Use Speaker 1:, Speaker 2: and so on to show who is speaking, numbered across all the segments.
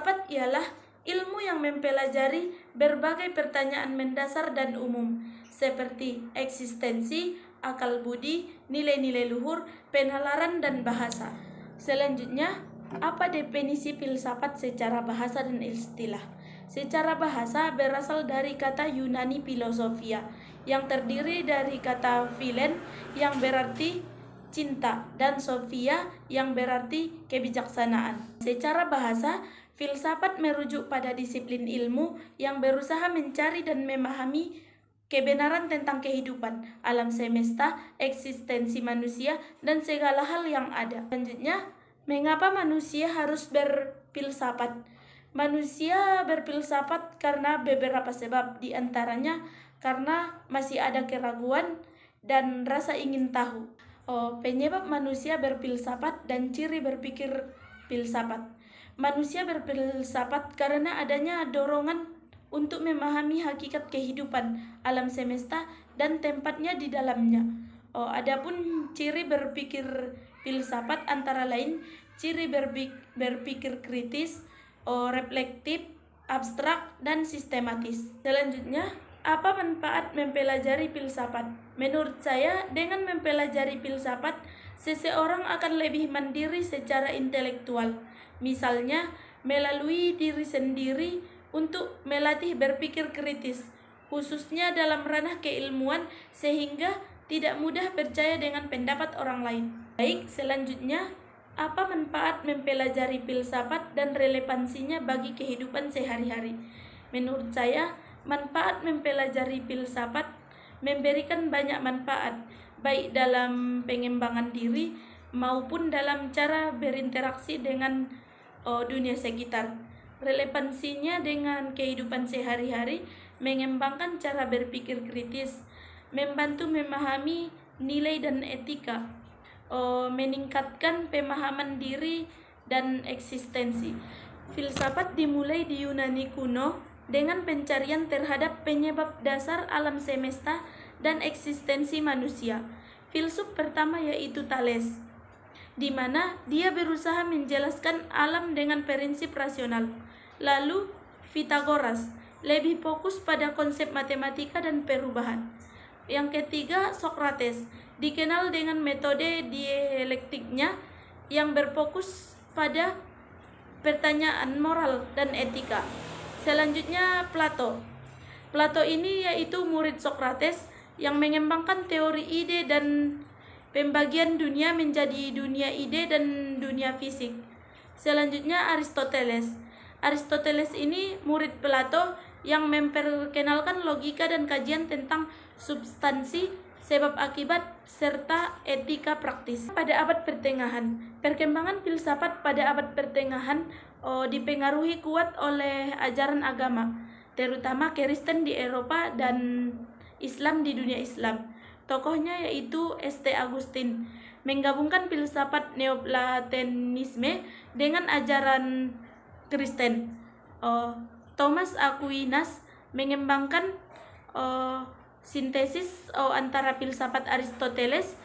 Speaker 1: Filsafat ialah ilmu yang mempelajari berbagai pertanyaan mendasar dan umum, seperti eksistensi, akal budi, nilai-nilai luhur, penalaran, dan bahasa. Selanjutnya, apa definisi filsafat secara bahasa dan istilah? Secara bahasa berasal dari kata Yunani filosofia, yang terdiri dari kata philen yang berarti cinta dan sophia yang berarti kebijaksanaan. Secara bahasa, filsafat merujuk pada disiplin ilmu yang berusaha mencari dan memahami kebenaran tentang kehidupan, alam semesta, eksistensi manusia, dan segala hal yang ada. Selanjutnya, mengapa manusia harus berfilsafat? Manusia berfilsafat karena beberapa sebab, di antaranya karena masih ada keraguan dan rasa ingin tahu. Penyebab manusia berfilsafat dan ciri berpikir filsafat. Manusia berfilsafat karena adanya dorongan untuk memahami hakikat kehidupan, alam semesta, dan tempatnya di dalamnya. Adapun ciri berpikir filsafat antara lain ciri berpikir kritis, reflektif, abstrak, dan sistematis. Selanjutnya, apa manfaat mempelajari filsafat? Menurut saya, dengan mempelajari filsafat, seseorang akan lebih mandiri secara intelektual. Misalnya, melalui diri sendiri untuk melatih berpikir kritis, khususnya dalam ranah keilmuan, sehingga tidak mudah percaya dengan pendapat orang lain. Baik, selanjutnya, apa manfaat mempelajari filsafat dan relevansinya bagi kehidupan sehari-hari? Menurut saya, manfaat mempelajari filsafat memberikan banyak manfaat, baik dalam pengembangan diri maupun dalam cara berinteraksi dengan dunia sekitar. Relevansinya dengan kehidupan sehari-hari, mengembangkan cara berpikir kritis, membantu memahami nilai dan etika, meningkatkan pemahaman diri dan eksistensi. Filsafat dimulai di Yunani kuno dengan pencarian terhadap penyebab dasar alam semesta dan eksistensi manusia. Filsuf pertama yaitu Thales, di mana dia berusaha menjelaskan alam dengan prinsip rasional. Lalu Pythagoras lebih fokus pada konsep matematika dan perubahan. Yang ketiga, Socrates, dikenal dengan metode dialektiknya yang berfokus pada pertanyaan moral dan etika. Selanjutnya, Plato. Plato ini yaitu murid Socrates yang mengembangkan teori ide dan pembagian dunia menjadi dunia ide dan dunia fisik. Selanjutnya, Aristoteles. Aristoteles ini murid Plato yang memperkenalkan logika dan kajian tentang substansi, sebab akibat, serta etika praktis. Pada abad pertengahan, perkembangan filsafat pada abad pertengahan dipengaruhi kuat oleh ajaran agama, terutama Kristen di Eropa dan Islam di dunia Islam. Tokohnya yaitu St. Augustine, menggabungkan filsafat Neoplatonisme dengan ajaran Kristen. Thomas Aquinas mengembangkan sintesis antara filsafat Aristoteles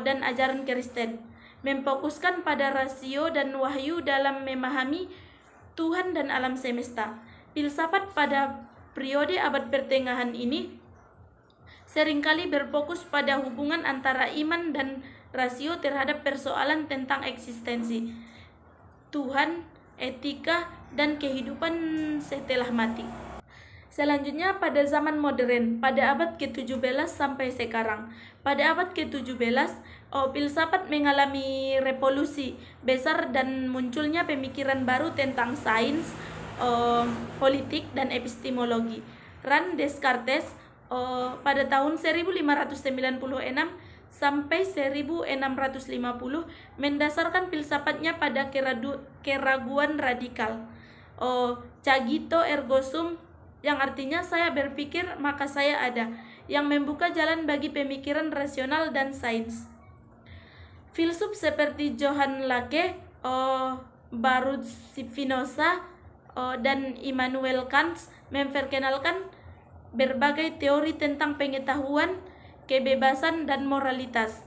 Speaker 1: dan ajaran Kristen, memfokuskan pada rasio dan wahyu dalam memahami Tuhan dan alam semesta. Filsafat pada periode abad pertengahan ini seringkali berfokus pada hubungan antara iman dan rasio terhadap persoalan tentang eksistensi Tuhan, etika, dan kehidupan setelah mati. Selanjutnya pada zaman modern, pada abad ke-17 sampai sekarang. Pada abad ke-17, filsafat mengalami revolusi besar dan munculnya pemikiran baru tentang sains, politik, dan epistemologi. Rene Descartes pada tahun 1596 sampai 1650 mendasarkan filsafatnya pada keraguan radikal. Cogito ergo sum, yang artinya saya berpikir maka saya ada, yang membuka jalan bagi pemikiran rasional dan sains. Filsuf seperti Johann Locke, Baruch Spinoza, dan Immanuel Kant memperkenalkan berbagai teori tentang pengetahuan, kebebasan, dan moralitas.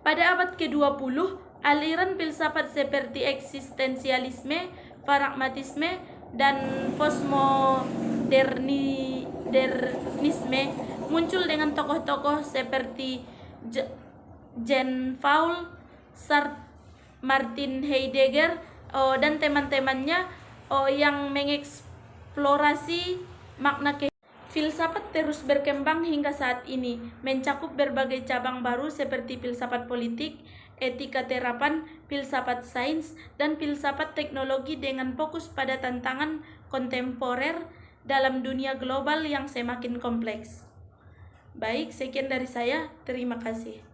Speaker 1: Pada abad ke-20, aliran filsafat seperti eksistensialisme, pragmatisme, dan postmodernisme muncul dengan tokoh-tokoh seperti Jean-Paul Sartre, Martin Heidegger, dan teman-temannya yang mengeksplorasi makna kehidupan. Filsafat terus berkembang hingga saat ini, mencakup berbagai cabang baru seperti filsafat politik, etika terapan, filsafat sains, dan filsafat teknologi dengan fokus pada tantangan kontemporer dalam dunia global yang semakin kompleks. Baik, sekian dari saya. Terima kasih.